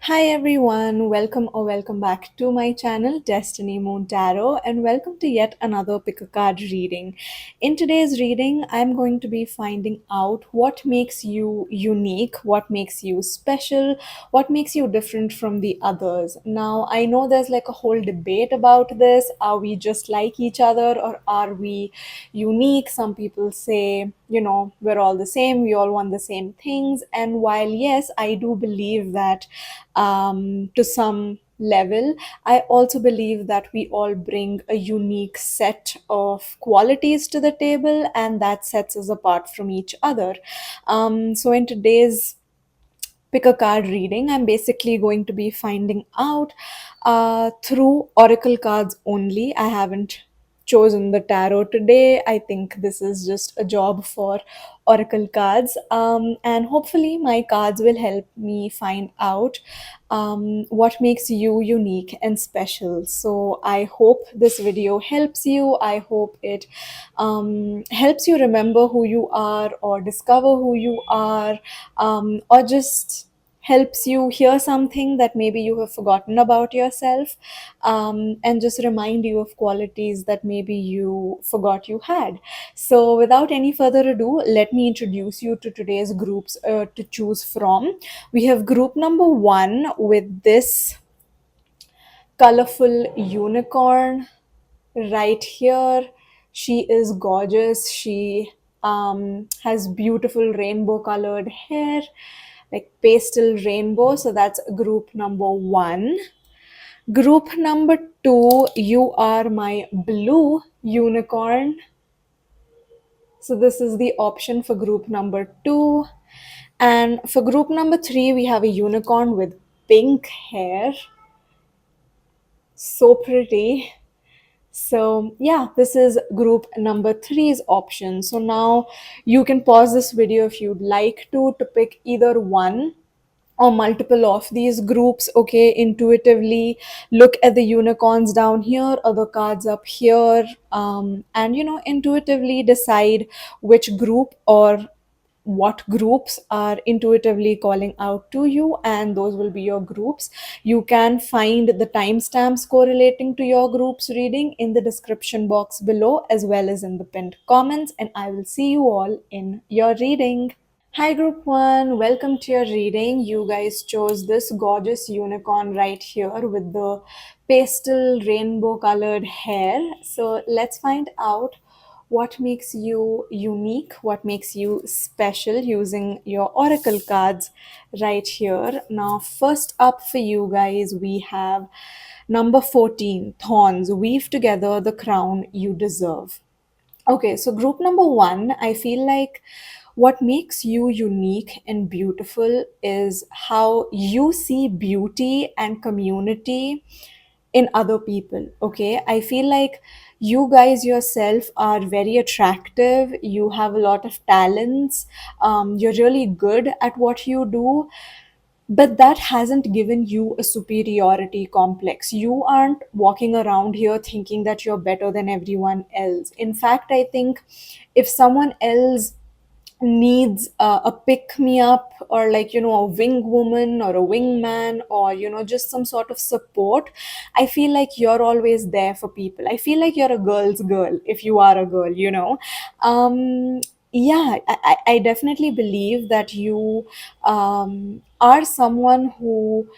Hi everyone, welcome or welcome back to my channel Destiny Moon Tarot, and welcome to yet another pick a card reading. In today's reading, I'm going to be finding out what makes you unique, what makes you special, what makes you different from the others. Now, I know there's like a whole debate about this. Are we just like each other or are we unique? Some people say, we're all the same, we all want the same things. And while, yes, I do believe that to some level, I also believe that we all bring a unique set of qualities to the table, and that sets us apart from each other. So, in today's pick a card reading, I'm basically going to be finding out through oracle cards only. I haven't chosen the tarot today. I think this is just a job for oracle cards, and hopefully my cards will help me find out what makes you unique and special. So I hope this video helps you. I hope it helps you remember who you are or discover who you are, or just helps you hear something that maybe you have forgotten about yourself, and just remind you of qualities that maybe you forgot you had. So, without any further ado, let me introduce you to today's groups to choose from. We have group number one with this colorful unicorn right here. She is gorgeous. She has beautiful rainbow colored hair, like pastel rainbow. So that's group number one. Group number two, you are my blue unicorn. So this is the option for group number two. And for group number three, we have a unicorn with pink hair. So pretty. So yeah, this is group number three's option. So now you can pause this video if you'd like to pick either one or multiple of these groups. Okay, intuitively look at the unicorns down here or the cards up here, and intuitively decide which group or what groups are intuitively calling out to you, and those will be your groups. You can find the timestamps correlating to your group's reading in the description box below as well as in the pinned comments, and I will see you all in your reading. Hi, group one, welcome to your reading. You guys chose this gorgeous unicorn right here with the pastel rainbow colored hair. So, let's find out what makes you unique, what makes you special using your oracle cards right here. Now, first up for you guys, we have number 14, Thorns. Weave together the crown you deserve. Okay, so group number one, I feel like what makes you unique and beautiful is how you see beauty and community in other people. Okay, I feel like you guys yourself are very attractive, you have a lot of talents, you're really good at what you do, but that hasn't given you a superiority complex. You aren't walking around here thinking that you're better than everyone else. In fact, I think if someone else needs a pick me up, or like a wing woman or a wingman, or just some sort of support, I feel like you're always there for people. I feel like you're a girl's girl if you are a girl. Yeah, I definitely believe that you are someone who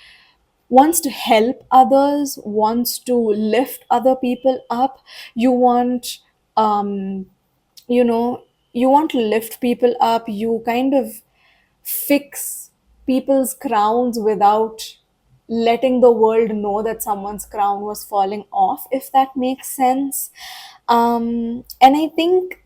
wants to help others, wants to lift other people up. You want um you know you want to lift people up. You kind of fix people's crowns without letting the world know that someone's crown was falling off, if that makes sense. And I think,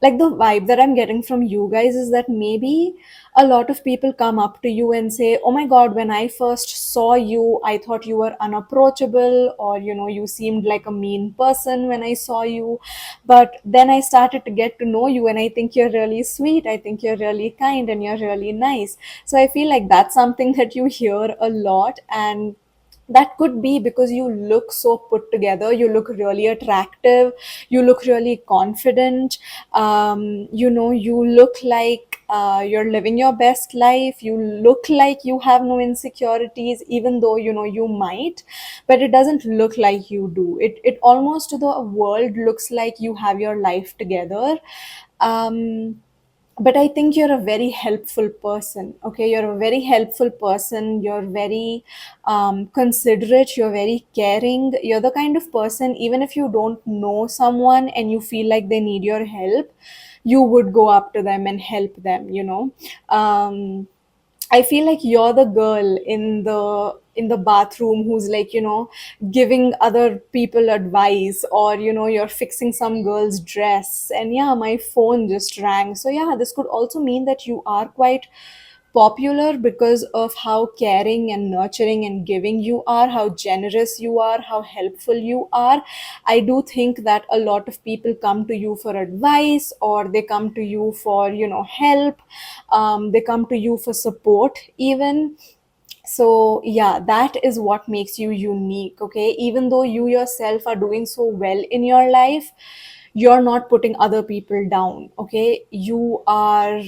like, the vibe that I'm getting from you guys is that maybe a lot of people come up to you and say, oh my god, when I first saw you, I thought you were unapproachable, or you seemed like a mean person when I saw you, but then I started to get to know you and I think you're really sweet, I think you're really kind, and you're really nice. So I feel like that's something that you hear a lot, and that could be because you look so put together, you look really attractive, you look really confident, you look like you're living your best life, you look like you have no insecurities, even though you know you might, but it doesn't look like you do. It almost to the world looks like you have your life together. Um, but I think you're a very helpful person. Okay, you're a very helpful person. You're very considerate. You're very caring. You're the kind of person, even if you don't know someone and you feel like they need your help, you would go up to them and help them, you know. I feel like you're the girl in the bathroom who's like, you know, giving other people advice, or you know, you're fixing some girl's dress and yeah, my phone just rang. So yeah, this could also mean that you are quite popular because of how caring and nurturing and giving you are, how generous you are, how helpful you are. I do think that a lot of people come to you for advice, or they come to you for, you know, help. They come to you for support, even. So yeah, that is what makes you unique. Okay, even though you yourself are doing so well in your life, you're not putting other people down. Okay, you are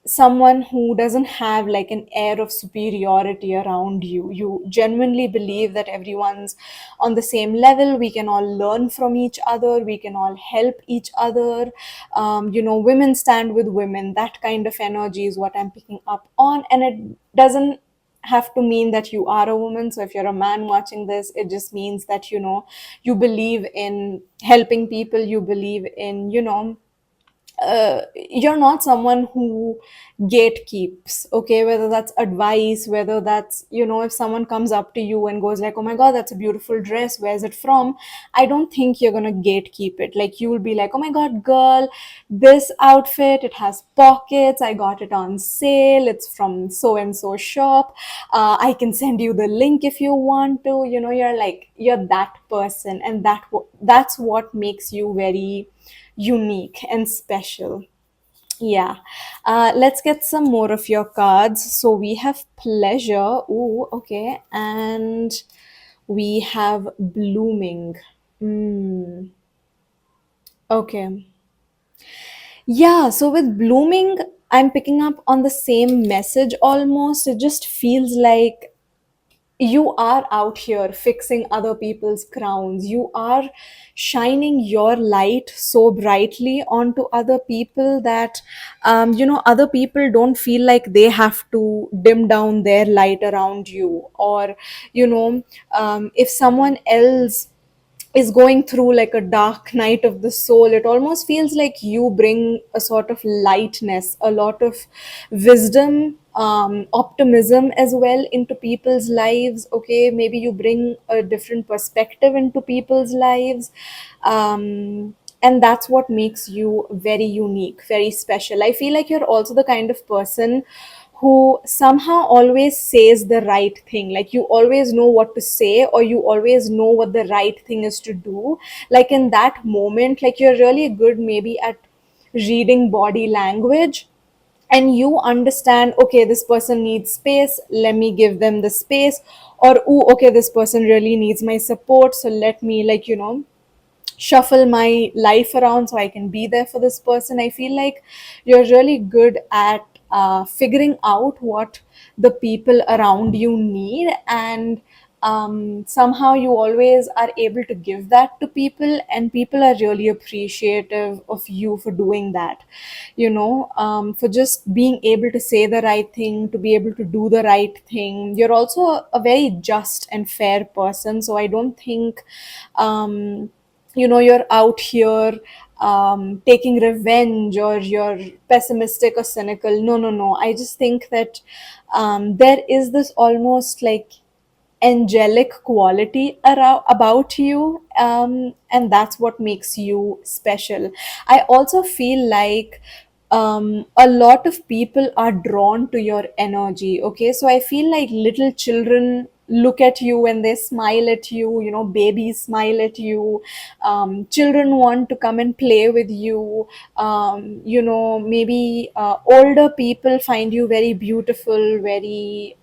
someone who doesn't have like an air of superiority around you. You genuinely believe that everyone's on the same level. We can all learn from each other, we can all help each other. You know, women stand with women. That kind of energy is what I'm picking up on, and it doesn't have to mean that you are a woman. So if you're a man watching this, it just means that, you know, you believe in helping people, you believe in, you know, you're not someone who gatekeeps. Okay, whether that's advice, whether that's, you know, if someone comes up to you and goes like, oh my god, that's a beautiful dress, where's it from, I don't think you're gonna gatekeep it. Like, you will be like, oh my god, girl, this outfit, it has pockets, I got it on sale, it's from so and so shop, I can send you the link if you want to. You know, you're like, you're that person, and that's what makes you very unique and special. Yeah. Let's get some more of your cards. So we have pleasure. Ooh, okay. And we have blooming. Mm, okay. Yeah. So with blooming, I'm picking up on the same message almost. It just feels like you are out here fixing other people's crowns. You are shining your light so brightly onto other people that, you know, other people don't feel like they have to dim down their light around you. Or, you know, if someone else is going through like a dark night of the soul, it almost feels like you bring a sort of lightness, a lot of wisdom, optimism as well into people's lives. Okay, maybe you bring a different perspective into people's lives. And that's what makes you very unique, very special. I feel like you're also the kind of person who somehow always says the right thing. Like, you always know what to say, or you always know what the right thing is to do. Like, in that moment, like, you're really good maybe at reading body language, and you understand, okay, this person needs space, let me give them the space. Or, oh, okay, this person really needs my support, so let me, like, you know, shuffle my life around so I can be there for this person. I feel like you're really good at figuring out what the people around you need, and somehow you always are able to give that to people, and people are really appreciative of you for doing that. You know, for just being able to say the right thing, to be able to do the right thing. You're also a very just and fair person, so I don't think you know, you're out here taking revenge, or you're pessimistic or cynical. No, no, no. I just think that there is this almost like angelic quality around about you, and that's what makes you special. I also feel like a lot of people are drawn to your energy. Okay, so I feel like little children look at you and they smile at you. You know, babies smile at you. Children want to come and play with you. You know, maybe older people find you very beautiful, very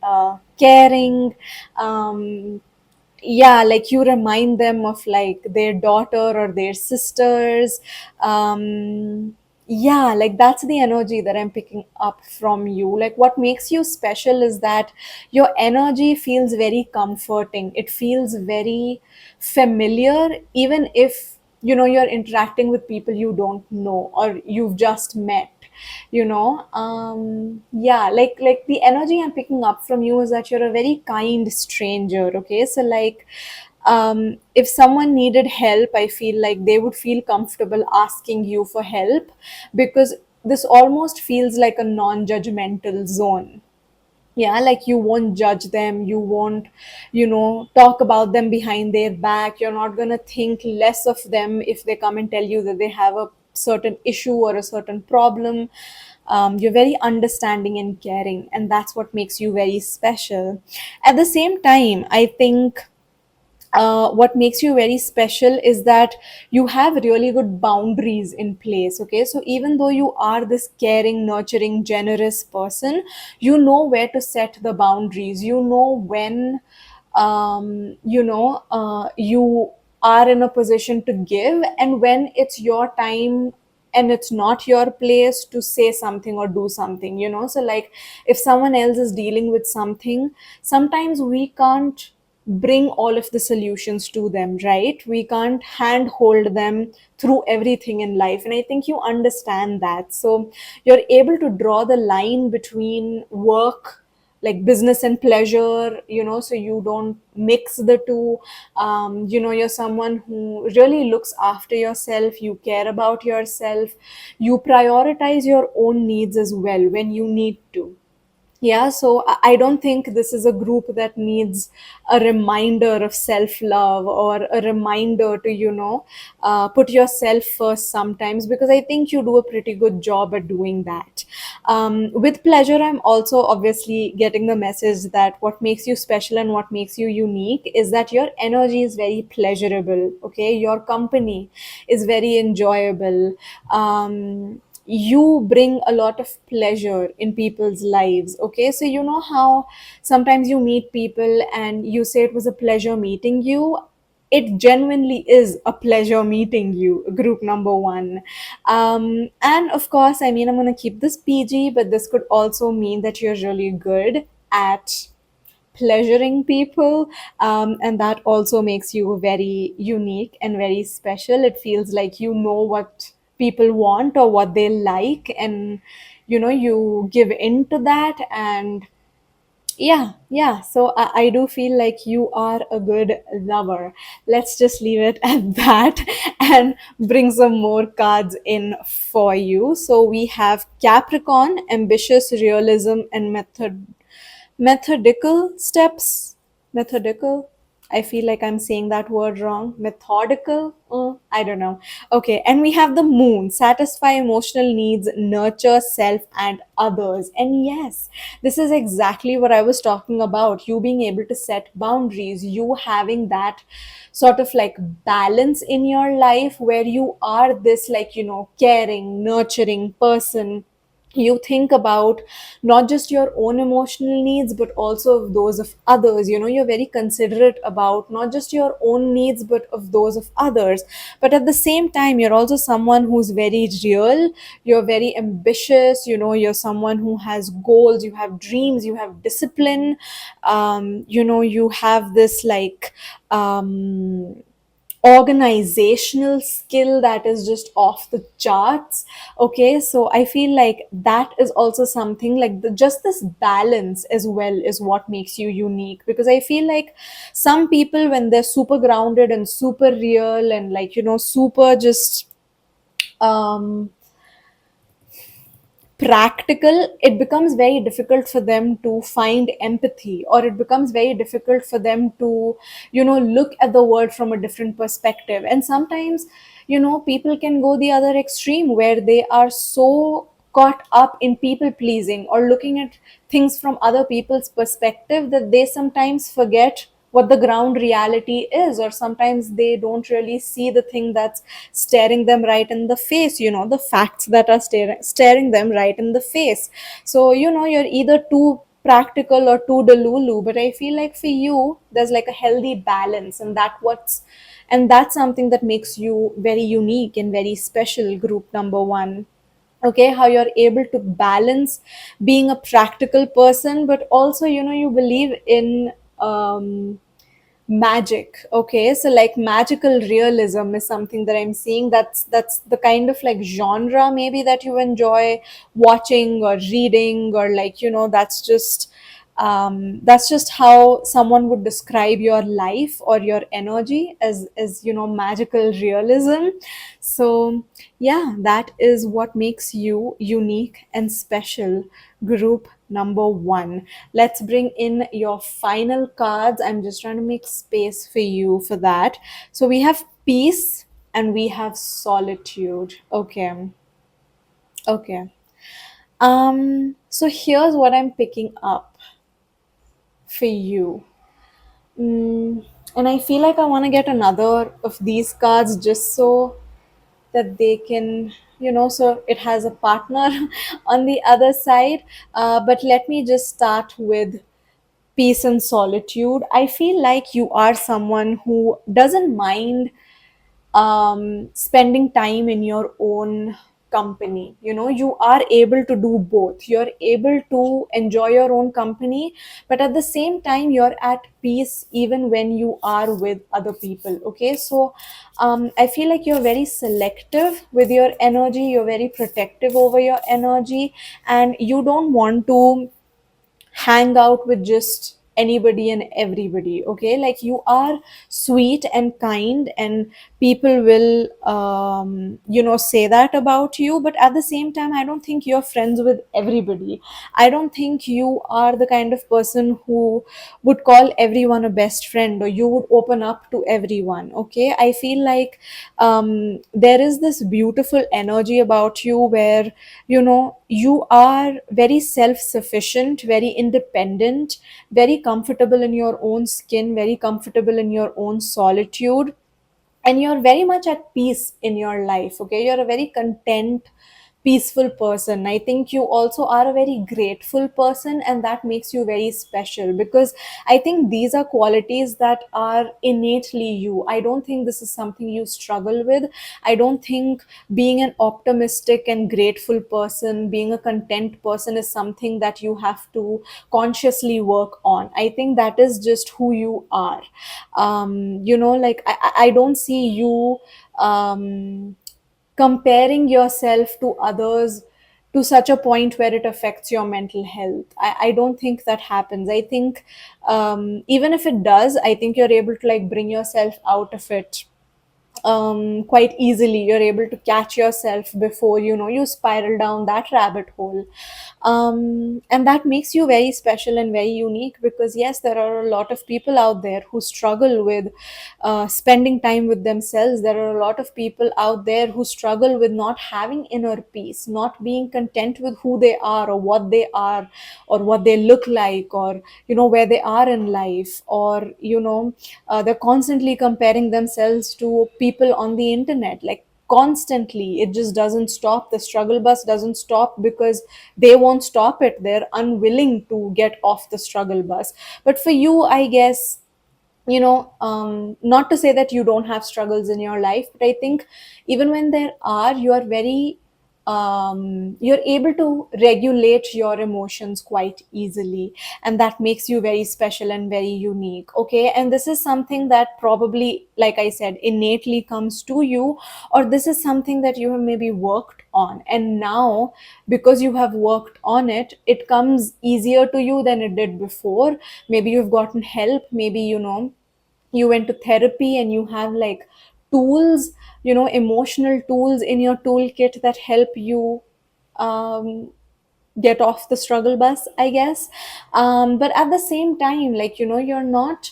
caring. Yeah, like, you remind them of like their daughter or their sisters. um Yeah, like that's the energy that I'm picking up from you. Like what makes you special is that your energy feels very comforting. It feels very familiar, even if you're interacting with people you don't know or you've just met. Yeah, like the energy I'm picking up from you is that you're a very kind stranger. Okay, so like if someone needed help, I feel like they would feel comfortable asking you for help, because this almost feels like a non-judgmental zone. Yeah, like you won't judge them, you won't talk about them behind their back, you're not going to think less of them if they come and tell you that they have a certain issue or a certain problem. You're very understanding and caring, and that's what makes you very special. At the same time, I think what makes you very special is that you have really good boundaries in place. Okay, so even though you are this caring, nurturing, generous person, you know where to set the boundaries, you know when you are in a position to give, and when it's your time and it's not your place to say something or do something. So like if someone else is dealing with something, sometimes we can't bring all of the solutions to them, right? We can't handhold them through everything in life, and I think you understand that. So you're able to draw the line between work, like business and pleasure, so you don't mix the two. You're someone who really looks after yourself, you care about yourself, you prioritize your own needs as well when you need to. Yeah, so I don't think this is a group that needs a reminder of self love or a reminder to put yourself first sometimes, because I think you do a pretty good job at doing that. With pleasure, I'm also obviously getting the message that what makes you special and what makes you unique is that your energy is very pleasurable. Okay, your company is very enjoyable. You bring a lot of pleasure in people's lives. Okay, so you know how sometimes you meet people and you say it was a pleasure meeting you. It genuinely is a pleasure meeting you, group number one. And of course, I mean, I'm going to keep this PG, but this could also mean that you're really good at pleasuring people, and that also makes you very unique and very special. It feels like you know what people want or what they like, and you give in to that. And yeah, so I do feel like you are a good lover. Let's just leave it at that and bring some more cards in for you. So we have Capricorn, ambitious, realism, and methodical steps. Methodical, I feel like I'm saying that word wrong. Methodical, I don't know. Okay, and we have the Moon, satisfy emotional needs, nurture self and others. And yes, this is exactly what I was talking about, you being able to set boundaries, you having that sort of like balance in your life where you are this, like, caring, nurturing person. You think about not just your own emotional needs but also those of others. You're very considerate about not just your own needs but of those of others. But at the same time, you're also someone who's very real, you're very ambitious, you're someone who has goals, you have dreams, you have discipline. You have this like organizational skill that is just off the charts. Okay, so I feel like that is also something like just this balance as well is what makes you unique, because I feel like some people, when they're super grounded and super real and like super just um practical, it becomes very difficult for them to find empathy, or it becomes very difficult for them to look at the world from a different perspective. And sometimes people can go the other extreme where they are so caught up in people pleasing or looking at things from other people's perspective that they sometimes forget what the ground reality is, or sometimes they don't really see the thing that's staring them right in the face, the facts that are staring them right in the face. So you're either too practical or too delulu, but I feel like for you there's like a healthy balance, and that's something that makes you very unique and very special, group number one. okay, how you're able to balance being a practical person, but also, you believe in magic. Okay, so like magical realism is something that I'm seeing. That's the kind of like genre maybe that you enjoy watching or reading, or like, that's just how someone would describe your life or your energy, as magical realism. So yeah, that is what makes you unique and special, group number one. Let's bring in your final cards. I'm just trying to make space for you for that. So we have peace and we have solitude. Okay. Okay. So here's what I'm picking up for you. Mm, and I feel like I want to get another of these cards just so that they can, so it has a partner on the other side. But let me just start with peace and solitude. I feel like you are someone who doesn't mind spending time in your own company. You are able to do both. You're able to enjoy your own company, but at the same time you're at peace even when you are with other people. Okay, so I feel like you're very selective with your energy, you're very protective over your energy, and you don't want to hang out with just anybody and everybody. Okay, like you are sweet and kind, and people will say that about you, but at the same time I don't think you're friends with everybody. I don't think you are the kind of person who would call everyone a best friend, or you would open up to everyone. Okay, I feel like there is this beautiful energy about you where you are very self sufficient, very independent, very comfortable in your own skin, very comfortable in your own solitude, and you're very much at peace in your life. Okay, you're a very content, peaceful person. I think you also are a very grateful person, and that makes you very special, because I think these are qualities that are innately you. I don't think this is something you struggle with. I don't think being an optimistic and grateful person, being a content person, is something that you have to consciously work on. I think that is just who you are. Like I don't see you comparing yourself to others to such a point where it affects your mental health. I don't think that happens. I think even if it does, I think you're able to like bring yourself out of it quite easily. You're able to catch yourself before you spiral down that rabbit hole. And that makes you very special and very unique, because yes, there are a lot of people out there who struggle with spending time with themselves. There are a lot of people out there who struggle with not having inner peace, not being content with who they are, or what they are, or what they look like, or where they are in life, or they're constantly comparing themselves to people on the internet, like constantly. It just doesn't stop. The struggle bus doesn't stop because they won't stop it. They're unwilling to get off the struggle bus. But for you, I guess, not to say that you don't have struggles in your life, but I think even when there are, you are very you're able to regulate your emotions quite easily, and that makes you very special and very unique. Okay, and this is something that probably, like I said, innately comes to you, or this is something that you have maybe worked on, and now because you have worked on it, it comes easier to you than it did before. Maybe you've gotten help, maybe you went to therapy, and you have like tools, emotional tools in your toolkit that help you um, get off the struggle bus, I guess. But at the same time, like you're not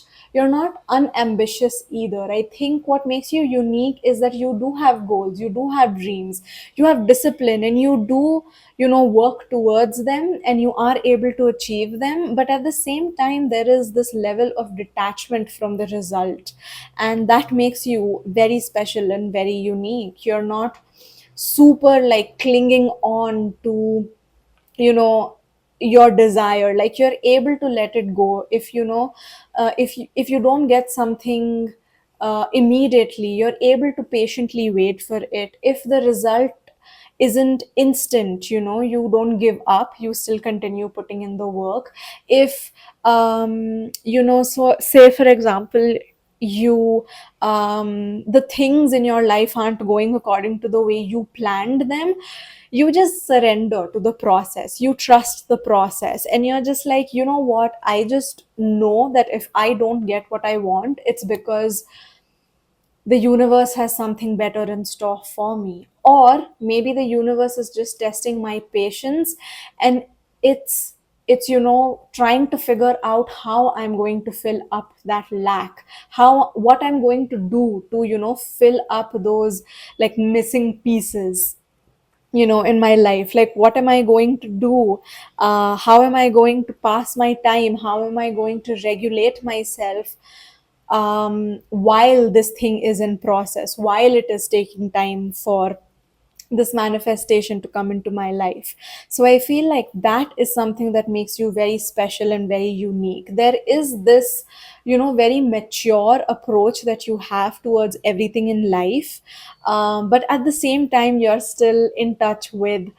unambitious either. I think what makes you unique is that you do have goals, you do have dreams, you have discipline, and you do work towards them, and you are able to achieve them. But at the same time, there is this level of detachment from the result, and that makes you very special and very unique. You're not super like clinging on to your desire. Like you're able to let it go. If if you don't get something immediately, you're able to patiently wait for it. If the result isn't instant. You don't give up, you still continue putting in the work. If so say for example, you the things in your life aren't going according to the way you planned them, you just surrender to the process, you trust the process, and you're just like, you know what, I just know that if I don't get what I want, it's because the universe has something better in store for me. Or maybe the universe is just testing my patience, and it's trying to figure out how I'm going to fill up that lack, how what I'm going to do to fill up those like missing pieces in my life. Like, what am I going to do? How am I going to pass my time? How am I going to regulate myself while this thing is in process, while it is taking time for this manifestation to come into my life? So I feel like that is something that makes you very special and very unique. There is this very mature approach that you have towards everything in life, but at the same time you're still in touch with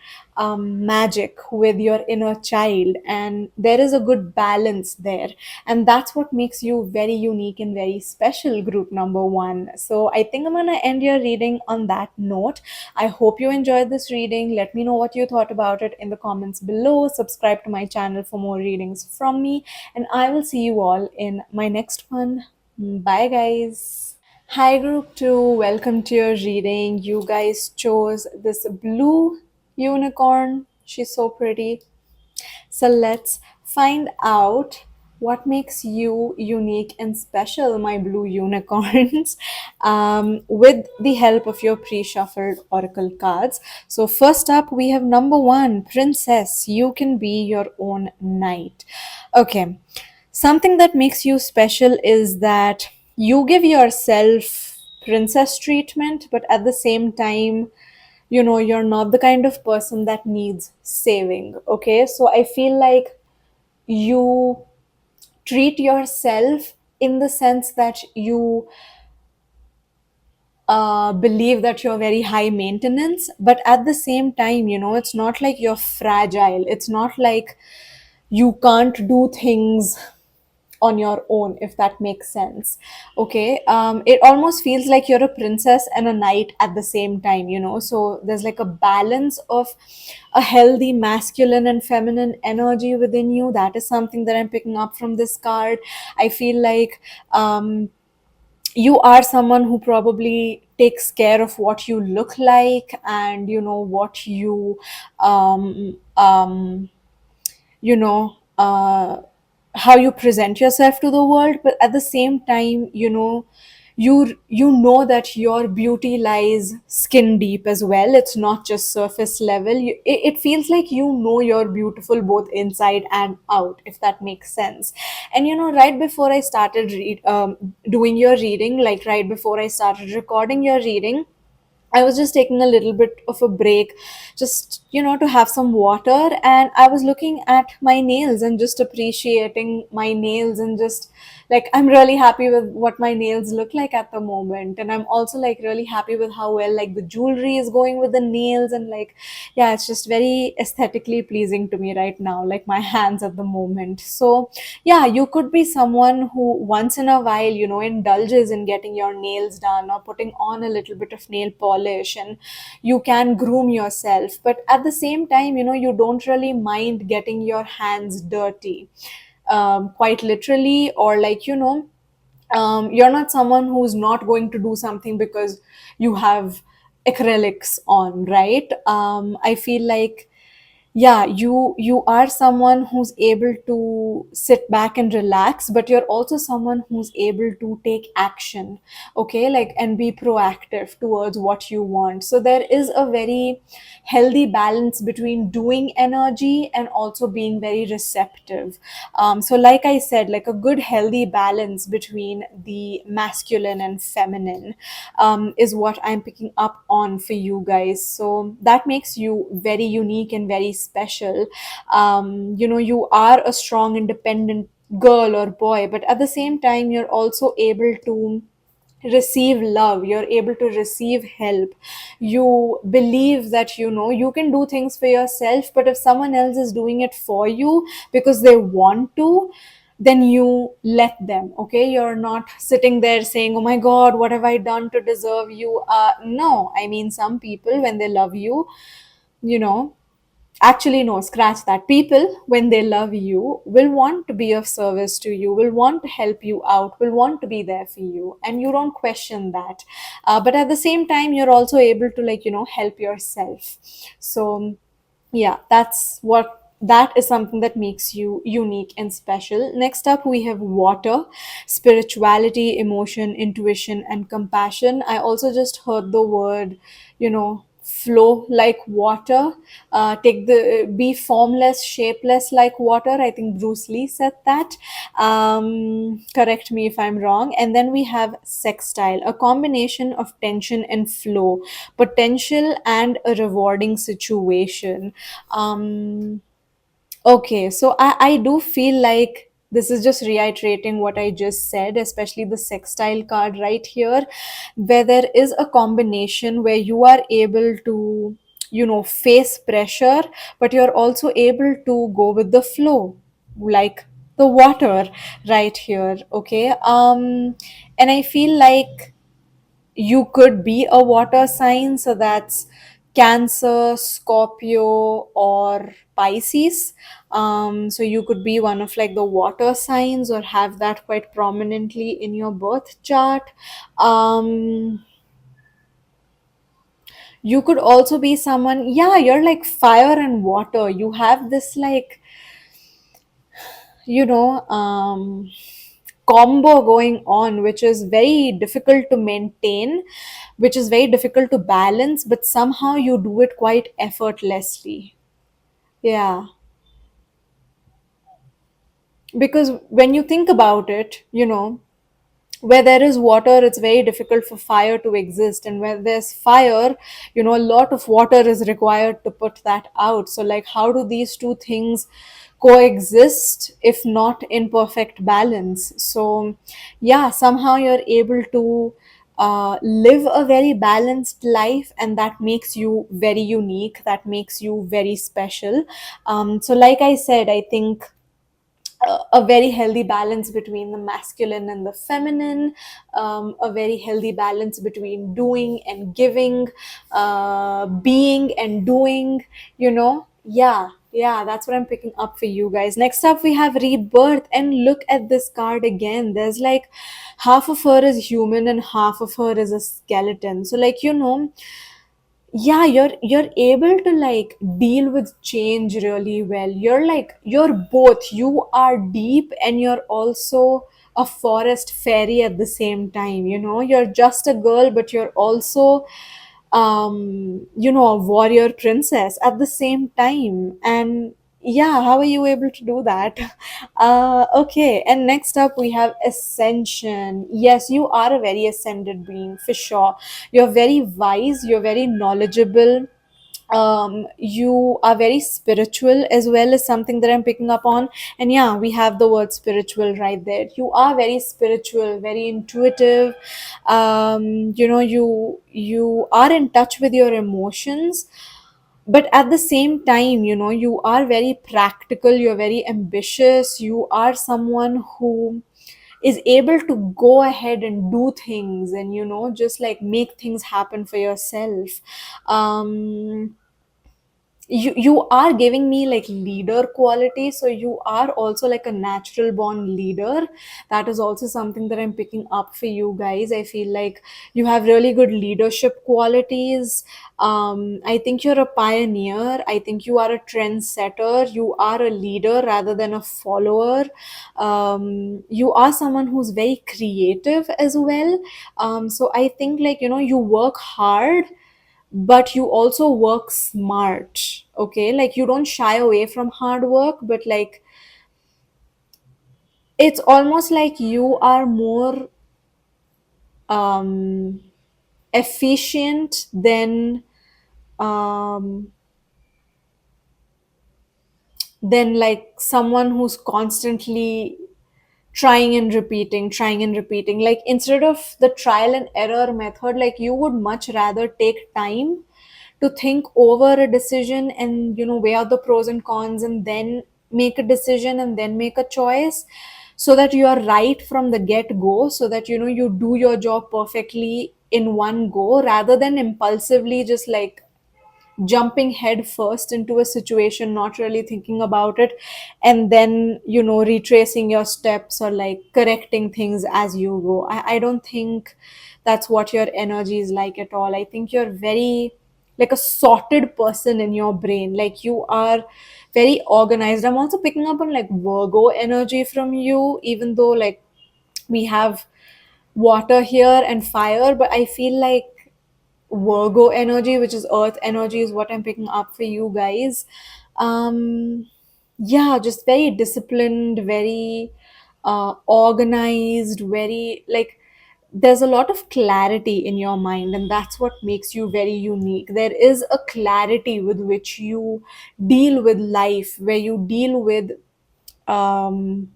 magic, with your inner child, and there is a good balance there. And that's what makes you very unique and very special, group number one. So I think I'm going to end your reading on that note. I hope you enjoyed this reading. Let me know what you thought about it in the comments below. Subscribe to my channel for more readings from me, and I will see you all in my next one. Bye, guys. Hi, group 2. Welcome to your reading. You guys chose this blue unicorn. She's so pretty. So let's find out what makes you unique and special, my blue unicorns, with the help of your pre shuffled oracle cards. So, first up, we have number one, Princess. You can be your own knight. Okay, something that makes you special is that you give yourself princess treatment, but at the same time, you're not the kind of person that needs saving. Okay, so I feel like you treat yourself in the sense that you believe that you're very high maintenance, but at the same time, it's not like you're fragile, it's not like you can't do things on your own, if that makes sense. Okay, it almost feels like you're a princess and a knight at the same time, so there's like a balance of a healthy masculine and feminine energy within you. That is something that I'm picking up from this card. I feel like you are someone who probably takes care of what you look like, and what you you know how you present yourself to the world. But at the same time, you know that your beauty lies skin deep as well. It's not just surface level. It feels like you're beautiful both inside and out, if that makes sense. And right before I started doing your reading, like right before I started recording your reading, I was just taking a little bit of a break, just, to have some water. And I was looking at my nails and just appreciating my nails, and just like, I'm really happy with what my nails look like at the moment. And I'm also like really happy with how well like the jewelry is going with the nails. And like, yeah, it's just very aesthetically pleasing to me right now, like my hands at the moment. So, yeah, you could be someone who once in a while, indulges in getting your nails done or putting on a little bit of nail polish, and you can groom yourself. But at the same time, you don't really mind getting your hands dirty, quite literally. Or like, you're not someone who's not going to do something because you have acrylics on, right? I feel like, yeah, you are someone who's able to sit back and relax, but you're also someone who's able to take action. Okay, like, and be proactive towards what you want. So there is a very healthy balance between doing energy and also being very receptive. So like I said, like a good healthy balance between the masculine and feminine is what I'm picking up on for you guys. So that makes you very unique and very special. You are a strong independent girl or boy, but at the same time you're also able to receive love, you're able to receive help, you believe that you can do things for yourself, but if someone else is doing it for you because they want to, then you let them. Okay, you're not sitting there saying, oh my god, what have I done to deserve you? No, I mean, some people, when they love you, you know actually, no, scratch that. People, when they love you, will want to be of service to you, will want to help you out, will want to be there for you, and you don't question that. But at the same time, you're also able to, help yourself. So yeah, that is something that makes you unique and special. Next up, we have water, spirituality, emotion, intuition, and compassion. I also just heard the word, flow like water. Take the Be formless, shapeless like water. I think Bruce Lee said that. Correct me if I'm wrong. And then we have sextile, a combination of tension and flow, potential and a rewarding situation. Okay, so I do feel like this is just reiterating what I just said, especially the sextile card right here, where there is a combination where you are able to, face pressure, but you're also able to go with the flow, like the water right here. Okay. And I feel like you could be a water sign, so that's Cancer, Scorpio, or Pisces. So you could be one of like the water signs or have that quite prominently in your birth chart. um you could also be someone, yeah, you're like fire and water. You have this like, you know um combo going on, which is very difficult to maintain, which is very difficult to balance, but somehow you do it quite effortlessly. Yeah, because when you think about it, where there is water, it's very difficult for fire to exist, and where there's fire, a lot of water is required to put that out. So like, how do these two things coexist if not in perfect balance? So yeah, somehow you're able to live a very balanced life, and that makes you very unique, that makes you very special. So like I said, I think a very healthy balance between the masculine and the feminine, a very healthy balance between doing and giving, being and doing, yeah, yeah, that's what I'm picking up for you guys. Next up, we have rebirth, and look at this card again. There's like half of her is human and half of her is a skeleton. So like, yeah, you're able to like deal with change really well. You're both, you are deep and you're also a forest fairy at the same time. You're just a girl, but you're also a warrior princess at the same time. And yeah, how are you able to do that? Okay, and next up we have ascension. Yes, you are a very ascended being for sure. You're very wise, you're very knowledgeable, you are very spiritual as well, as something that I'm picking up on. And yeah, we have the word spiritual right there. You are very spiritual, very intuitive. You are in touch with your emotions, but at the same time, you are very practical, you're very ambitious, you are someone who is able to go ahead and do things, and just like make things happen for yourself. um you are giving me like leader quality, so you are also like a natural born leader. That is also something that I'm picking up for you guys. I feel like you have really good leadership qualities. I think you're a pioneer, I think you are a trendsetter, you are a leader rather than a follower. You are someone who's very creative as well. So I think, like, you work hard, but you also work smart. Okay, like, you don't shy away from hard work, but like, it's almost like you are more um efficient um than like someone who's constantly trying and repeating. Like instead of the trial and error method, like you would much rather take time to think over a decision and weigh out the pros and cons and then make a decision and then make a choice, so that you are right from the get go, so that you do your job perfectly in one go, rather than impulsively just like jumping head first into a situation, not really thinking about it, and then retracing your steps or like correcting things as you go. I don't think that's what your energy is like at all. I think you're very like a sorted person in your brain. Like you are very organized. I'm also picking up on like Virgo energy from you, even though like we have water here and fire, but I feel like Virgo energy, which is earth energy, is what I'm picking up for you guys. Yeah, just very disciplined, very organized, very like there's a lot of clarity in your mind, and that's what makes you very unique. There is a clarity with which you deal with life, where you deal with um,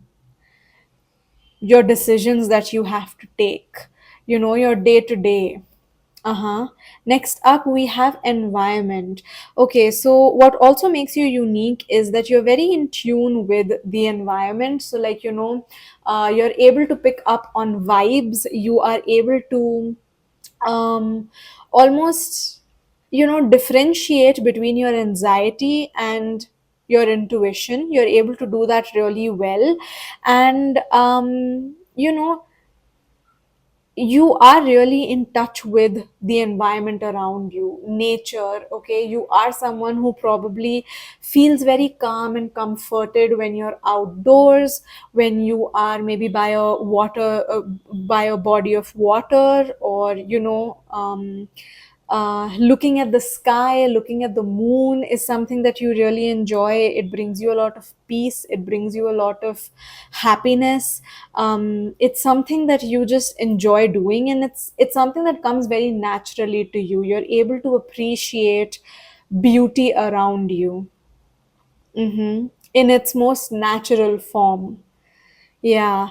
your decisions that you have to take, your day to day. Uh-huh. Next up, we have environment. Okay, so what also makes you unique is that you're very in tune with the environment. So, like, you're able to pick up on vibes. You are able to almost, differentiate between your anxiety and your intuition. You're able to do that really well. And, you are really in touch with the environment around you, nature. Okay, you are someone who probably feels very calm and comforted when you're outdoors, when you are maybe by a water by a body of water, or looking at the sky, looking at the moon is something that you really enjoy. It brings you a lot of peace, it brings you a lot of happiness. It's something that you just enjoy doing, and it's something that comes very naturally to you. You're able to appreciate beauty around you, in its most natural form. Yeah,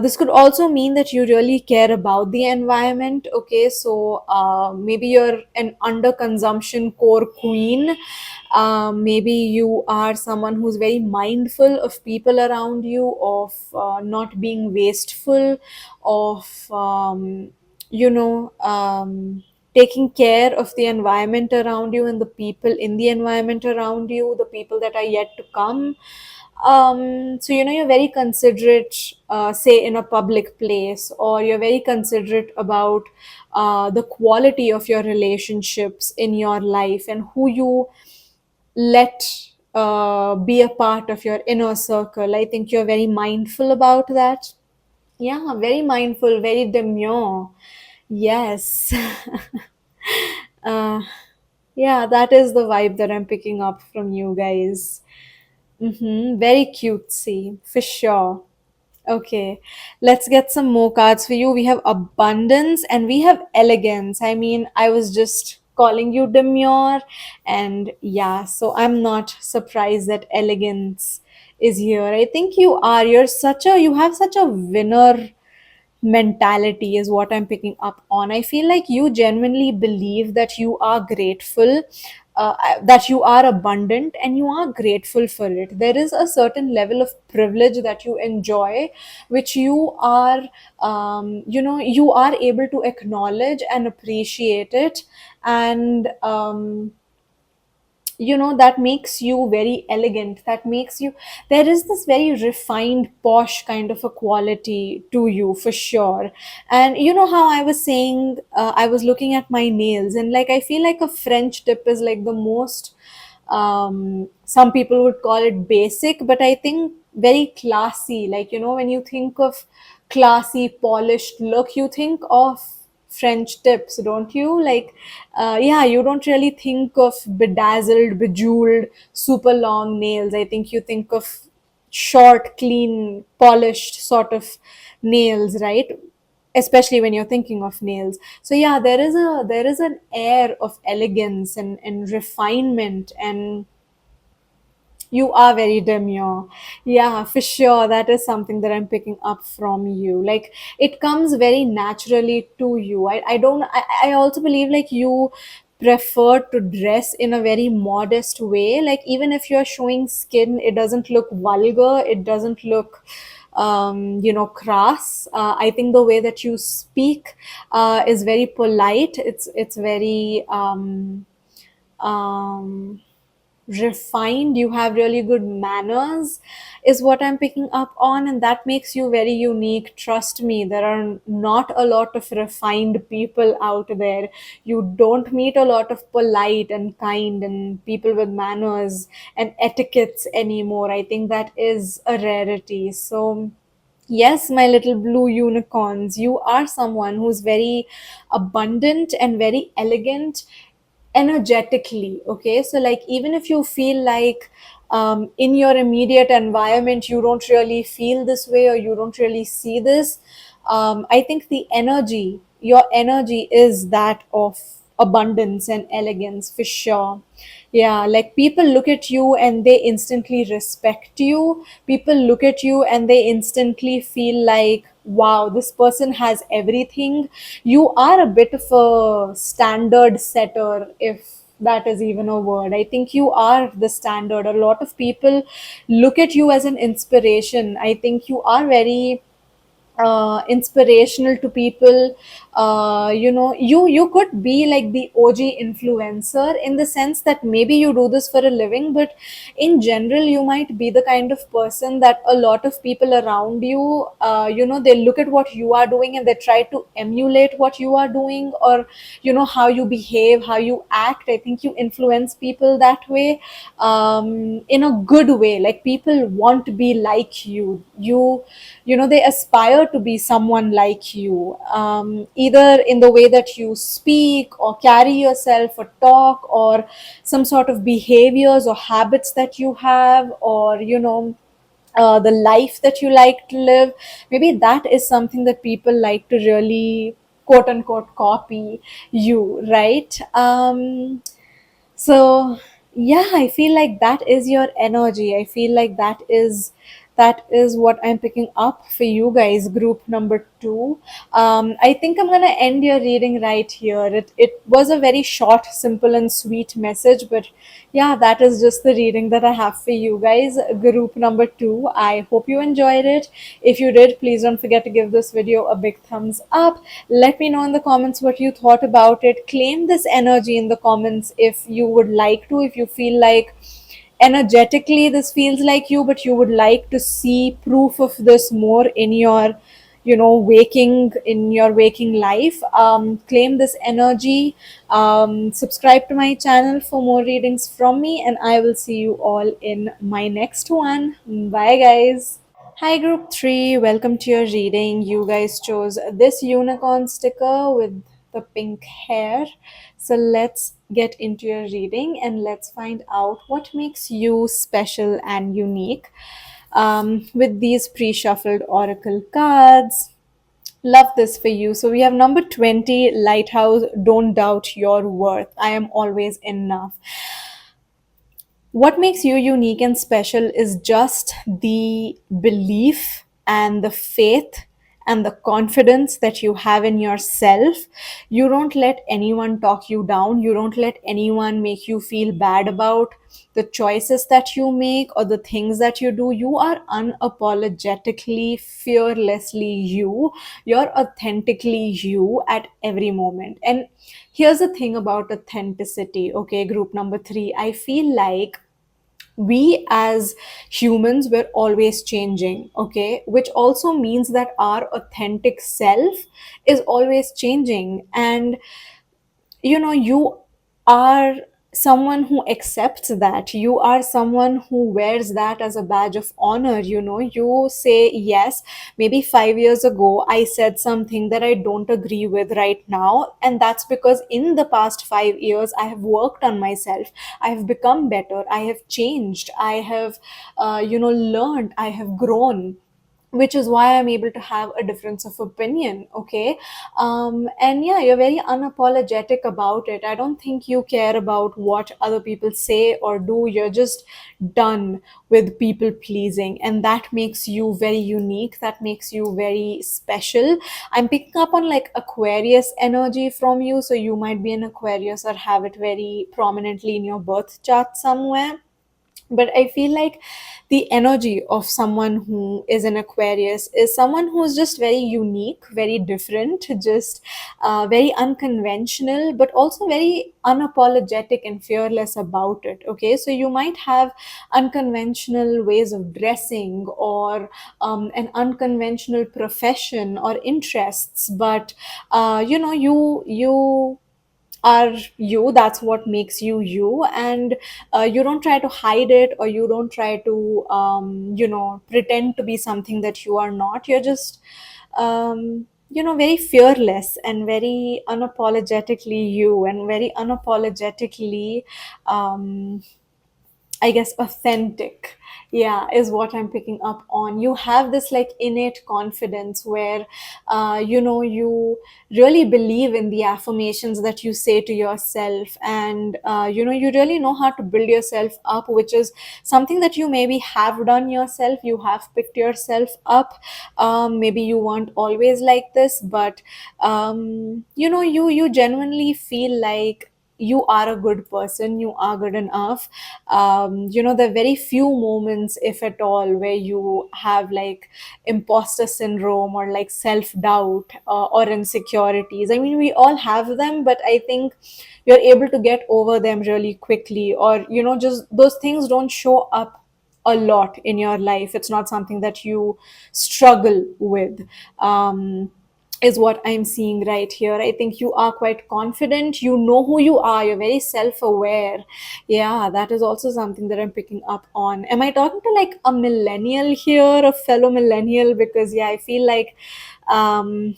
this could also mean that you really care about the environment. Okay, so maybe you're an underconsumption core queen. Maybe you are someone who's very mindful of people around you, of not being wasteful, of you know, taking care of the environment around you and the people in the environment around you, the people that are yet to come. So you're very considerate, say in a public place, or you're very considerate about the quality of your relationships in your life and who you let be a part of your inner circle. I think you're very mindful about that. Yeah, very mindful, very demure. Yes. uh, yeah, that is the vibe that I'm picking up from you guys. Very cutesy, for sure. Okay, let's get some more cards for you. We have abundance and we have elegance. I mean, I was just calling you demure, and yeah, so I'm not surprised that elegance is here. I think you have such a winner mentality is what I'm picking up on. I feel like you genuinely believe that you are grateful, that you are abundant and you are grateful for it. There is a certain level of privilege that you enjoy, which you are able to acknowledge and appreciate it. And that makes you very elegant, that makes you, there is this very refined posh kind of a quality to you, for sure. And you know how I was saying, I was looking at my nails, and like I feel like a French tip is like the most, some people would call it basic, but I think very classy. Like when you think of classy polished look, you think of French tips, don't you? Like, yeah, you don't really think of bedazzled, bejeweled, super long nails. I think you think of short, clean, polished sort of nails, right? Especially when you're thinking of nails. So yeah, there is an air of elegance and refinement and You are very demure. Yeah, for sure. That is something that I'm picking up from you. Like, it comes very naturally to you. I don't, I also believe like you prefer to dress in a very modest way. Like, even if you're showing skin, it doesn't look vulgar, it doesn't look, crass. I think the way that you speak is very polite. It's very, um, refined. You have really good manners, is what I'm picking up on, and that makes you very unique. Trust me, there are not a lot of refined people out there. You don't meet a lot of polite and kind and people with manners and etiquettes anymore. I think that is a rarity. So yes, my little blue unicorns, you are someone who's very abundant and very elegant energetically. Okay, so like even if you feel like in your immediate environment you don't really feel this way or you don't really see this, I think the energy, your energy is that of abundance and elegance for sure. Yeah, like people look at you and they instantly respect you. People look at you and they instantly feel like, wow, this person has everything. You are a bit of a standard setter, if that is even a word. I think you are the standard. A lot of people look at you as an inspiration. I think you are very inspirational to people. You could be like the OG influencer in the sense that maybe you do this for a living, but in general you might be the kind of person that a lot of people around you, they look at what you are doing and they try to emulate what you are doing, or how you behave, how you act. I think you influence people that way, in a good way. Like people want to be like you, they aspire to be someone like you, either in the way that you speak or carry yourself or talk, or some sort of behaviors or habits that you have, or the life that you like to live. Maybe that is something that people like to really quote unquote copy you, right? So yeah, I feel like that is your energy. I feel like that is what I'm picking up for you guys, group number two. I think I'm gonna end your reading right here. It was a very short, simple, and sweet message, but yeah, that is just the reading that I have for you guys, group number two. I hope you enjoyed it. If you did, please don't forget to give this video a big thumbs up. Let me know in the comments what you thought about it. Claim this energy in the comments if you would like to, if you feel like energetically this feels like you, but you would like to see proof of this more in your waking life. Claim this energy. Subscribe to my channel for more readings from me, and I will see you all in my next one. Bye guys. Hi, group three. Welcome to your reading. You guys chose this unicorn sticker with the pink hair. So let's get into your reading and let's find out what makes you special and unique, with these pre shuffled oracle cards. Love this for you. So we have number 20, Lighthouse. Don't doubt your worth. I am always enough. What makes you unique and special is just the belief and the faith and the confidence that you have in yourself. You don't let anyone talk you down. You don't let anyone make you feel bad about the choices that you make or the things that you do. You are unapologetically, fearlessly you. You're authentically you at every moment. And here's the thing about authenticity, okay, group number three. I feel like we as humans we're always changing, okay, which also means that our authentic self is always changing. And you are someone who accepts that. You are someone who wears that as a badge of honor. You say, yes, maybe 5 years ago I said something that I don't agree with right now, and that's because in the past 5 years I have worked on myself. I have become better, I have changed, I have learned, I have grown. which is why I'm able to have a difference of opinion. Okay. And yeah, you're very unapologetic about it. I don't think you care about what other people say or do. You're just done with people pleasing, and that makes you very unique. That makes you very special. I'm picking up on like Aquarius energy from you, so you might be an Aquarius or have it very prominently in your birth chart somewhere. But I feel like the energy of someone who is an Aquarius is someone who's just very unique, very different, just very unconventional, but also very unapologetic and fearless about it. Okay, so you might have unconventional ways of dressing, or an unconventional profession or interests, but you are you. That's what makes you you. And you don't try to hide it, or you don't try to pretend to be something that you are not. You're just very fearless and very unapologetically you, and very unapologetically um, I guess authentic. Yeah, is what I'm picking up on. You have this like innate confidence where, you really believe in the affirmations that you say to yourself, and you really know how to build yourself up, which is something that you maybe have done yourself. You have picked yourself up. Maybe you weren't always like this, but you genuinely feel like you are a good person, you are good enough. There are very few moments, if at all, where you have like imposter syndrome or like self doubt, or insecurities. I mean, we all have them, but I think you're able to get over them really quickly, or just those things don't show up a lot in your life. It's not something that you struggle with. Is what I'm seeing right here. I think you are quite confident. You know who you are. You're very self aware. Yeah, that is also something that I'm picking up on. Am I talking to like a millennial here, a fellow millennial? Because yeah, I feel like, um,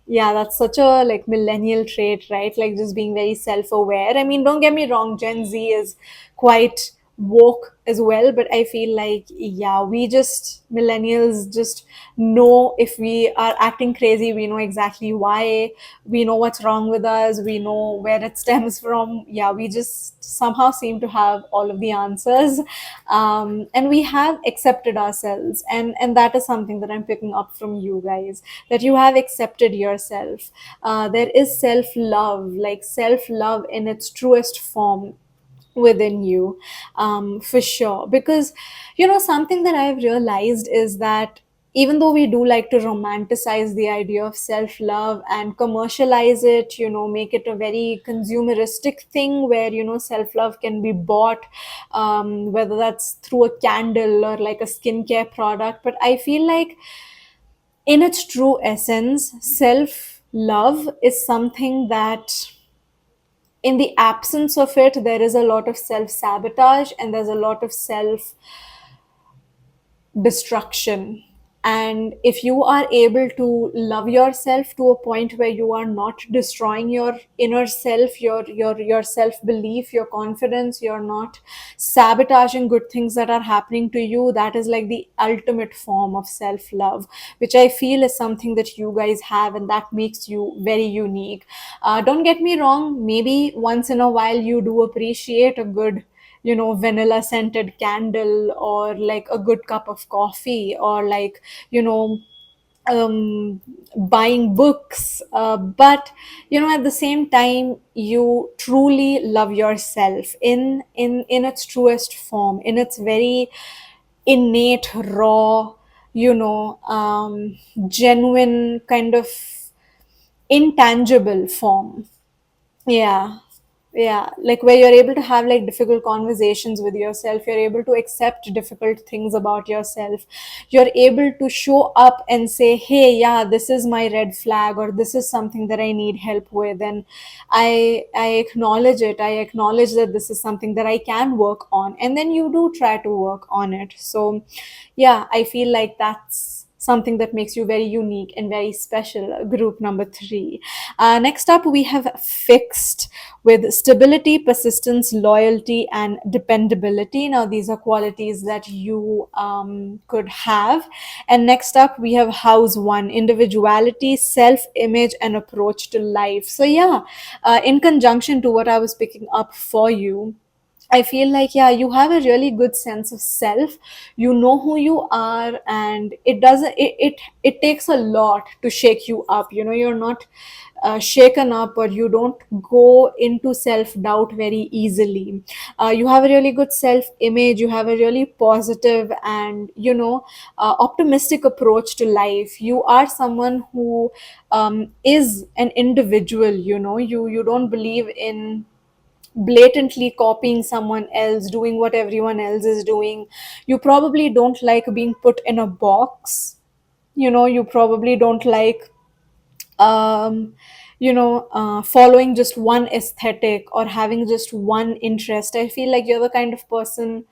yeah, that's such a like millennial trait, right? Like just being very self aware. I mean, don't get me wrong, Gen Z is quite woke as well, but I feel like, yeah, we just millennials just know if we are acting crazy. We know exactly why. We know what's wrong with us. We know where it stems from. Yeah, we just somehow seem to have all of the answers. And we have accepted ourselves, and that is something that I'm picking up from you guys, that you have accepted yourself. There is self love, like self love in its truest form within you, for sure. Because something that I've realized is that even though we do like to romanticize the idea of self love and commercialize it, make it a very consumeristic thing where self love can be bought, whether that's through a candle or like a skincare product. But I feel like in its true essence, self love is something that, in the absence of it, there is a lot of self sabotage, and there's a lot of self destruction. And if you are able to love yourself to a point where you are not destroying your inner self, your self belief, your confidence, you're not sabotaging good things that are happening to you, that is like the ultimate form of self love, which I feel is something that you guys have, and that makes you very unique. Don't get me wrong, maybe once in a while you do appreciate a good vanilla scented candle, or like a good cup of coffee, or like you know buying books, but at the same time, you truly love yourself in its truest form, in its very innate, raw, genuine, kind of intangible form. Yeah. Yeah, like where you're able to have like difficult conversations with yourself, you're able to accept difficult things about yourself, you're able to show up and say, hey, yeah, this is my red flag, or this is something that I need help with, and I acknowledge it. I acknowledge that this is something that I can work on, and then you do try to work on it. So yeah, I feel like that's something that makes you very unique and very special. Group number three. Next up, we have fixed, with stability, persistence, loyalty, and dependability. Now, these are qualities that you could have. And next up, we have house one, individuality, self image, and approach to life. So, yeah, in conjunction to what I was picking up for you, I feel like, yeah, you have a really good sense of self. You know who you are, and it takes a lot to shake you up. You know, you're not shaken up, or you don't go into self doubt very easily. You have a really good self image. You have a really positive and, optimistic approach to life. You are someone who is an individual. You don't believe in blatantly copying someone else, doing what everyone else is doing. You probably don't like being put in a box. You probably don't like um, following just one aesthetic or having just one interest. I feel like you're the kind of person,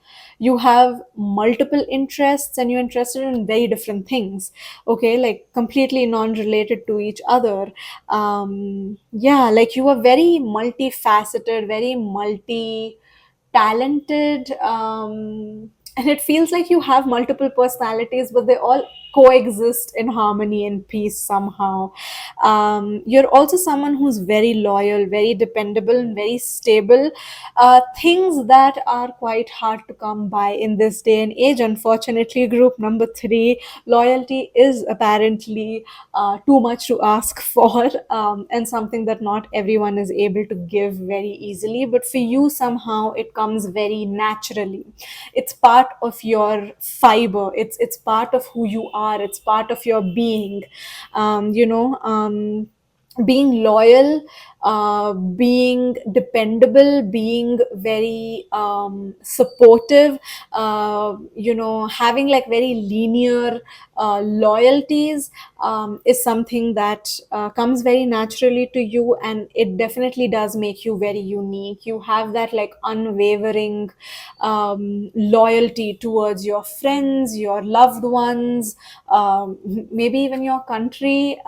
you have multiple interests and you're interested in very different things. Okay, like completely non-related to each other. Yeah, like you are very multifaceted, very multi talented, and it feels like you have multiple personalities, but they all coexist in harmony and peace somehow. You're also someone who's very loyal, very dependable, and very stable. Things that are quite hard to come by in this day and age. Unfortunately, group number three, loyalty is apparently too much to ask for, and something that not everyone is able to give very easily. But for you, somehow it comes very naturally. It's part of your fiber. It's part of who you are. It's part of your being. Being loyal, being dependable, being very supportive, having like very linear loyalties, is something that comes very naturally to you, and it definitely does make you very unique. You have that like unwavering loyalty towards your friends, your loved ones, maybe even your country.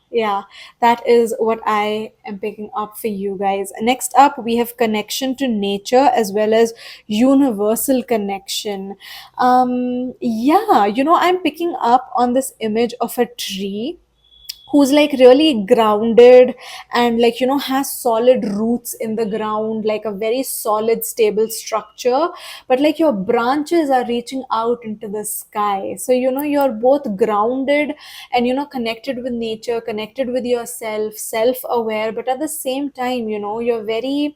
Yeah, that is what I am picking up for you guys. Next up, we have connection to nature as well as universal connection. Yeah, I'm picking up on this image of a tree who's like really grounded and, like, has solid roots in the ground, like a very solid stable structure, but like your branches are reaching out into the sky. So you're both grounded and connected with nature, connected with yourself, self aware, but at the same time, you're very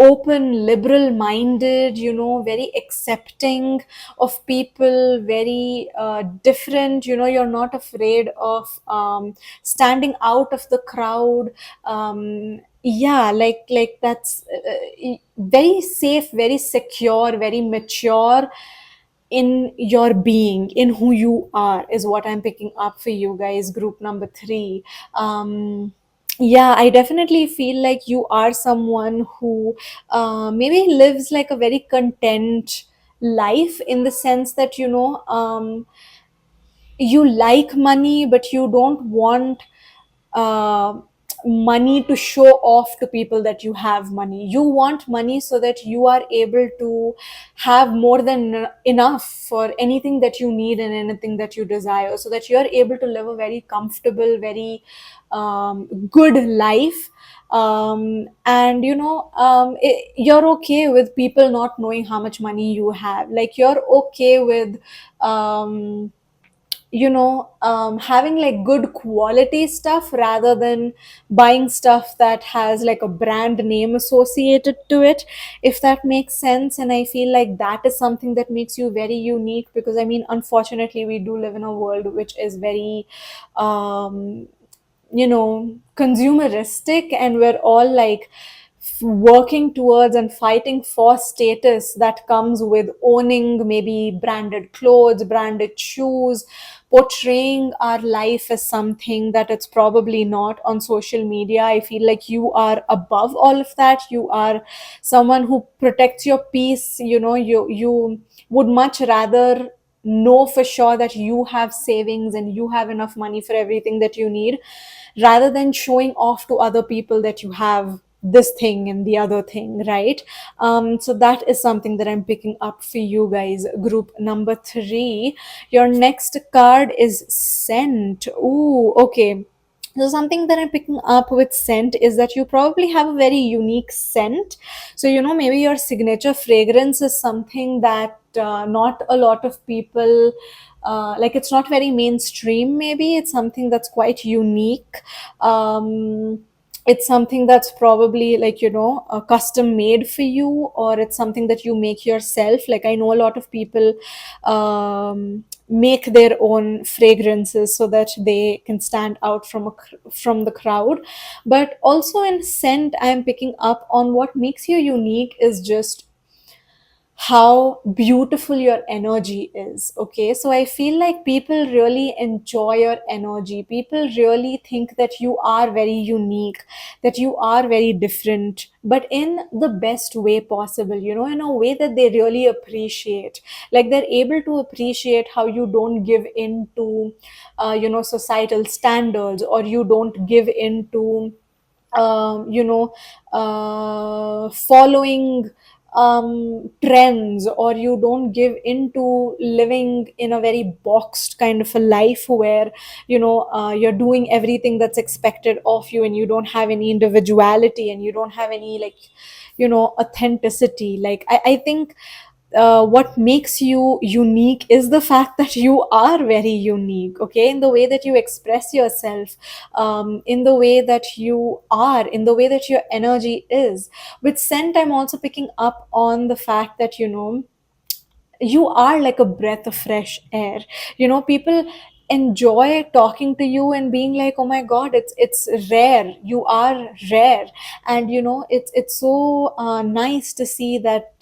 open, liberal minded, very accepting of people, very different. You're not afraid of standing out of the crowd. Yeah, like that's very safe, very secure, very mature in your being, in who you are, is what I'm picking up for you guys, group number three. Yeah, I definitely feel like you are someone who maybe lives like a very content life, in the sense that you like money, but you don't want uh, money to show off to people that you have money. You want money so that you are able to have more than enough for anything that you need and anything that you desire, so that you are able to live a very comfortable, very good life. And you're okay with people not knowing how much money you have. Like, you're okay with um, having like good quality stuff rather than buying stuff that has like a brand name associated to it, if that makes sense. And I feel like that is something that makes you very unique, because I mean, unfortunately, we do live in a world which is very consumeristic, and we're all like working towards and fighting for status that comes with owning maybe branded clothes, branded shoes, portraying our life as something that it's probably not on social media. I feel like you are above all of that. You are someone who protects your peace. You would much rather know for sure that you have savings and you have enough money for everything that you need, rather than showing off to other people that you have this thing and the other thing, right? So that is something that I'm picking up for you guys. Group number three, your next card is scent. Ooh, okay. So something that I'm picking up with scent is that you probably have a very unique scent. So maybe your signature fragrance is something that not a lot of people, like, it's not very mainstream. Maybe it's something that's quite unique. It's something that's probably, like, custom made for you, or it's something that you make yourself. Like, I know a lot of people make their own fragrances so that they can stand out from the crowd. But also in scent, I'm picking up on what makes you unique is just how beautiful your energy is. Okay, so I feel like people really enjoy your energy. People really think that you are very unique, that you are very different, but in the best way possible, in a way that they really appreciate. Like, they're able to appreciate how you don't give in to societal standards, or you don't give in to following trends, or you don't give into living in a very boxed kind of a life where you're doing everything that's expected of you, and you don't have any individuality, and you don't have any, like, authenticity. Like, I think what makes you unique is the fact that you are very unique, okay, in the way that you express yourself, in the way that you are, in the way that your energy is. With scent, I'm also picking up on the fact that you are like a breath of fresh air. People enjoy talking to you and being like, oh my god, it's rare, you are rare. And it's so nice to see that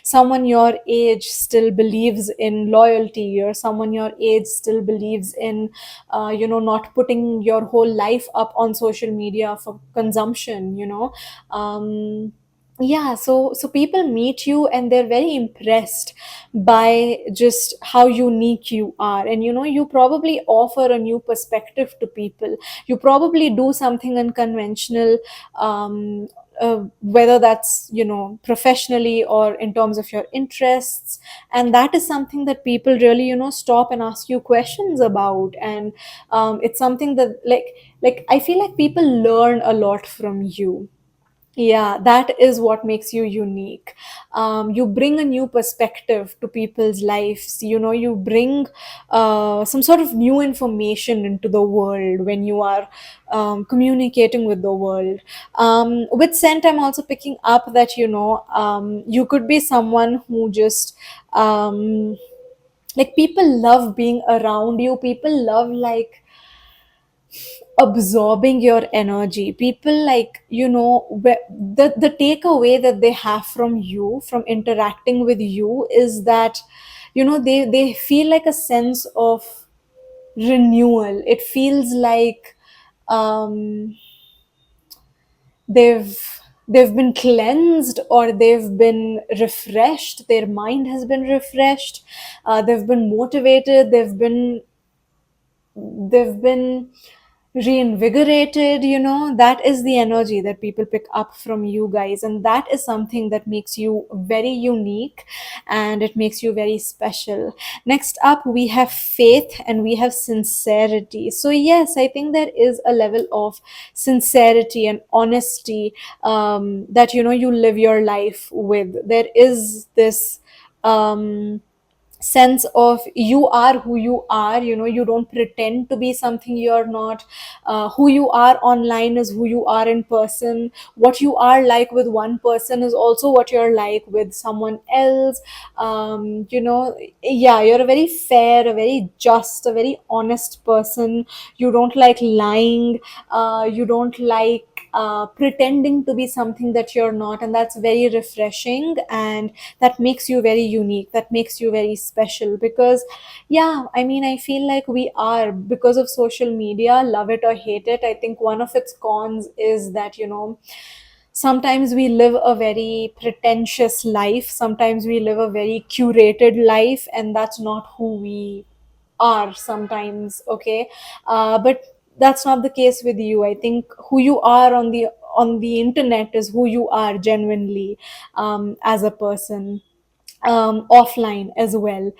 someone your age still believes in loyalty, or someone your age still believes in not putting your whole life up on social media for consumption. Yeah, so people meet you and they're very impressed by just how unique you are. And you probably offer a new perspective to people. You probably do something unconventional, whether that's professionally or in terms of your interests. And that is something that people really stop and ask you questions about. And it's something that, like, I feel like people learn a lot from you. Yeah, that is what makes you unique. You bring a new perspective to people's lives. You bring some sort of new information into the world when you are communicating with the world. With scent, I'm also picking up that you could be someone who just like, people love being around you. People love, like, absorbing your energy. People, like, the takeaway that they have from you, from interacting with you, is that they feel like a sense of renewal. It feels like um they've they've been cleansed, or they've been refreshed. Their mind has been refreshed. They've been motivated. They've been reinvigorated. That is the energy that people pick up from you guys, and that is something that makes you very unique, and it makes you very special. Next up, we have faith and we have sincerity. So yes, I think there is a level of sincerity and honesty that you live your life with. There is this sense of you are who you are. You don't pretend to be something you're not. Who you are online is who you are in person. What you are like with one person is also what you're like with someone else. Yeah, you're a very fair, a very just, a very honest person. You don't like lying. You don't like pretending to be something that you're not, and that's very refreshing, and that makes you very unique, that makes you very special. Because yeah, I mean, I feel like we are, because of social media, love it or hate it, I think one of its cons is that sometimes we live a very pretentious life, sometimes we live a very curated life, and that's not who we are sometimes. Okay. But that's not the case with you. I think who you are on the internet is who you are genuinely, as a person, offline as well.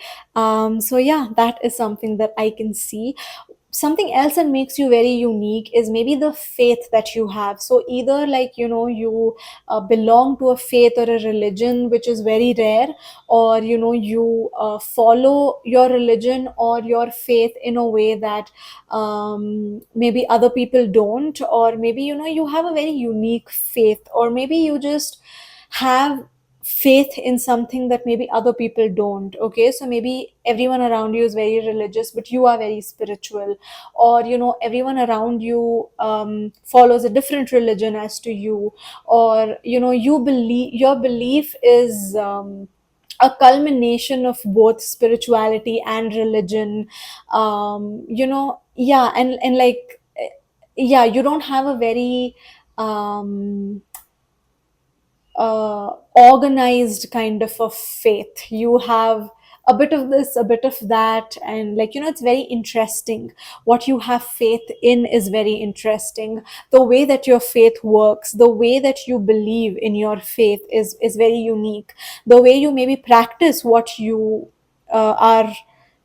So yeah, that is something that I can see. Something else that makes you very unique is maybe the faith that you have. So either, like, you belong to a faith or a religion, which is very rare, or you follow your religion or your faith in a way that maybe other people don't, or maybe you have a very unique faith, or maybe you just have faith in something that maybe other people don't. Okay, so maybe everyone around you is very religious but you are very spiritual, or everyone around you follows a different religion as to you, or you believe your belief is a culmination of both spirituality and religion. Yeah, and like, yeah, you don't have a very um organized kind of a faith. You have a bit of this, a bit of that, and like, it's very interesting. What you have faith in is very interesting. The way that your faith works, the way that you believe in your faith is very unique. The way you maybe practice what you are,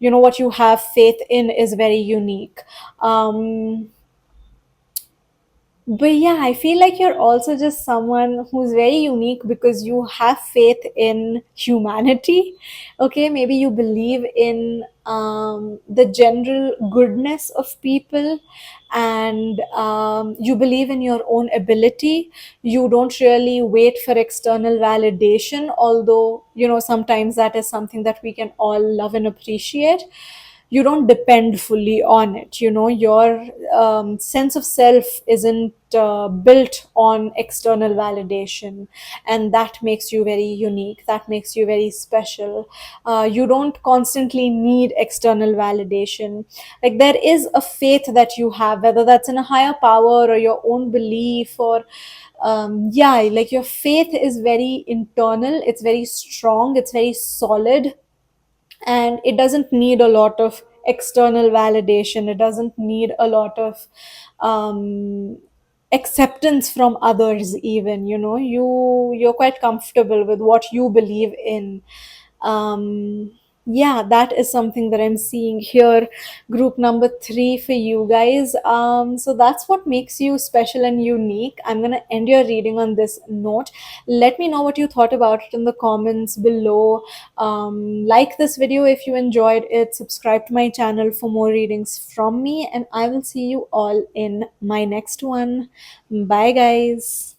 what you have faith in is very unique. But yeah, I feel like you're also just someone who's very unique because you have faith in humanity. Okay, maybe you believe in the general goodness of people, and you believe in your own ability. You don't really wait for external validation, although, sometimes that is something that we can all love and appreciate. You don't depend fully on it. Your sense of self isn't built on external validation, and that makes you very unique, that makes you very special. You don't constantly need external validation. Like, there is a faith that you have, whether that's in a higher power or your own belief, or yeah, like, your faith is very internal, it's very strong, it's very solid, and it doesn't need a lot of external validation. It doesn't need a lot of um, acceptance from others. Even, you're quite comfortable with what you believe in. Yeah, that is something that I'm seeing here. Group number 3 for you guys. So that's what makes you special and unique. I'm gonna end your reading on this note. Let me know what you thought about it in the comments below. Like this video if you enjoyed it, subscribe to my channel for more readings from me, and I will see you all in my next one. Bye guys.